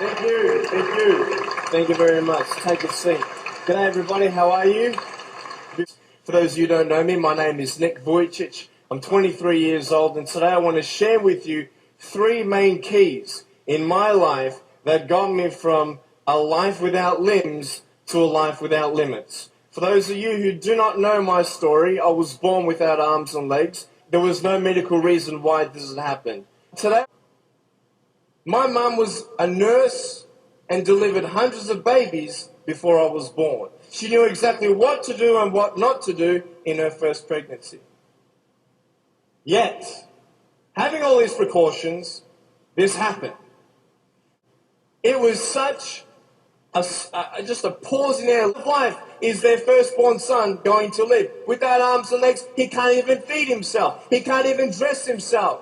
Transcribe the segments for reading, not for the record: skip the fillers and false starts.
Thank you, thank you. Thank you very much. Take a seat. G'day everybody, how are you? For those of you who don't know me, my name is Nick Vujicic. I'm 23 years old, and today I want to share with you three main keys in my life that got me from a life without limbs to a life without limits. For those of you who do not know my story, I was born without arms and legs. There was no medical reason why this had happened. Today, my mum was a nurse and delivered hundreds of babies before I was born. She knew exactly what to do and what not to do in her first pregnancy. Yet, having all these precautions, this happened. It was such just a pause in their life. Is their firstborn son going to live? Without arms and legs, he can't even feed himself. He can't even dress himself.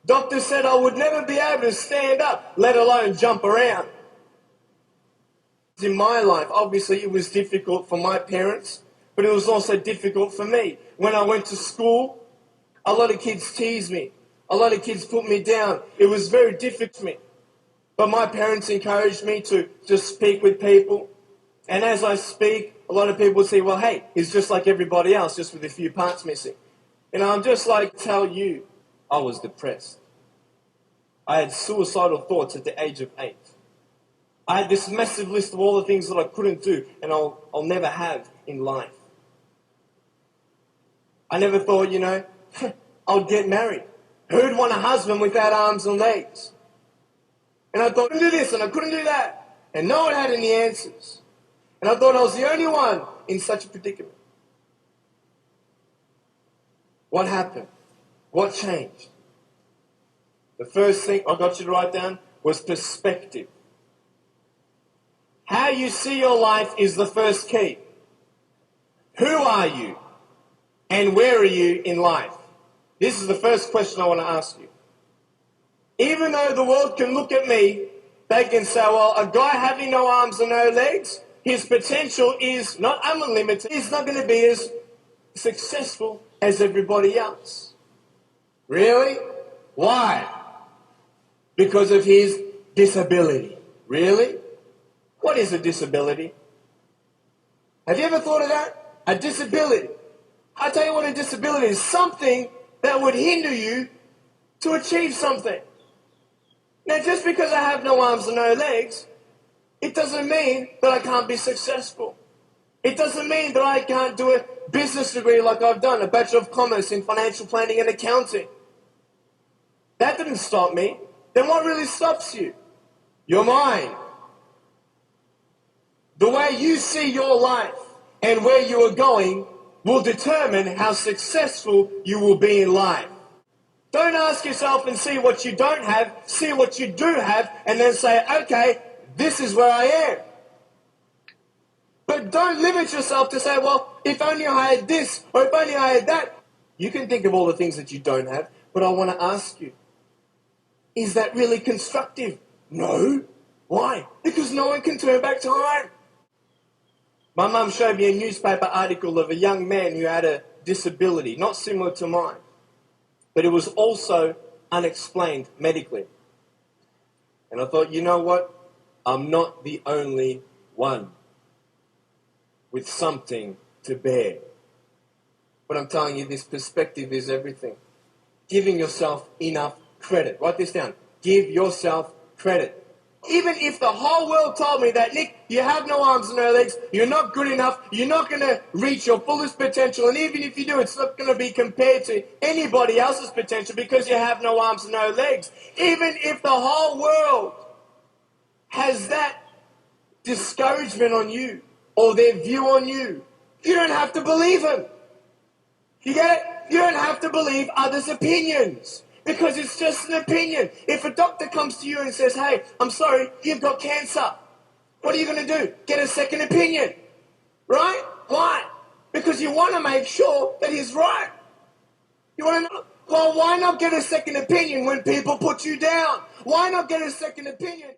Doctor said I would never be able to stand up, let alone jump around. In my life, obviously it was difficult for my parents, but it was also difficult for me. When I went to school, a lot of kids teased me. A lot of kids put me down. It was very difficult for me. But my parents encouraged me to just speak with people. And as I speak, a lot of people say, well, hey, he's just like everybody else, just with a few parts missing. And I'm just like, tell you, I was depressed. I had suicidal thoughts at the age of 8. I had this massive list of all the things that I couldn't do and I'll never have in life. I never thought, I'd get married. Who'd want a husband without arms and legs? And I thought, I couldn't do this and I couldn't do that. And no one had any answers. And I thought I was the only one in such a predicament. What happened? What changed? The first thing I got you to write down was perspective. How you see your life is the first key. Who are you? And where are you in life? This is the first question I want to ask you. Even though the world can look at me, they can say, well, a guy having no arms and no legs, his potential is not unlimited. He's not going to be as successful as everybody else. Really? Why? Because of his disability. Really? What is a disability? Have you ever thought of that? A disability. I'll tell you what a disability is. Something that would hinder you to achieve something. Now, just because I have no arms and no legs, it doesn't mean that I can't be successful. It doesn't mean that I can't do a business degree like I've done, a Bachelor of Commerce in Financial Planning and Accounting. That didn't stop me. Then what really stops you? Your mind. The way you see your life and where you are going will determine how successful you will be in life. Don't ask yourself and see what you don't have, see what you do have, and then say, okay, this is where I am. But don't limit yourself to say, well, if only I had this, or if only I had that. You can think of all the things that you don't have, but I want to ask you, is that really constructive? No. Why? Because no one can turn back time. My mum showed me a newspaper article of a young man who had a disability, not similar to mine, but it was also unexplained medically. And I thought, you know what? I'm not the only one with something to bear. But I'm telling you, this perspective is everything. Giving yourself enough credit. Write this down. Give yourself credit. Even if the whole world told me that, Nick, you have no arms and no legs, you're not good enough, you're not going to reach your fullest potential, and even if you do, it's not going to be compared to anybody else's potential because you have no arms and no legs. Even if the whole world has that discouragement on you or their view on you, you don't have to believe them. You get it? You don't have to believe others' opinions. Because it's just an opinion. If a doctor comes to you and says, hey, I'm sorry, you've got cancer. What are you going to do? Get a second opinion. Right? Why? Because you want to make sure that he's right. You want to know? Well, why not get a second opinion when people put you down? Why not get a second opinion?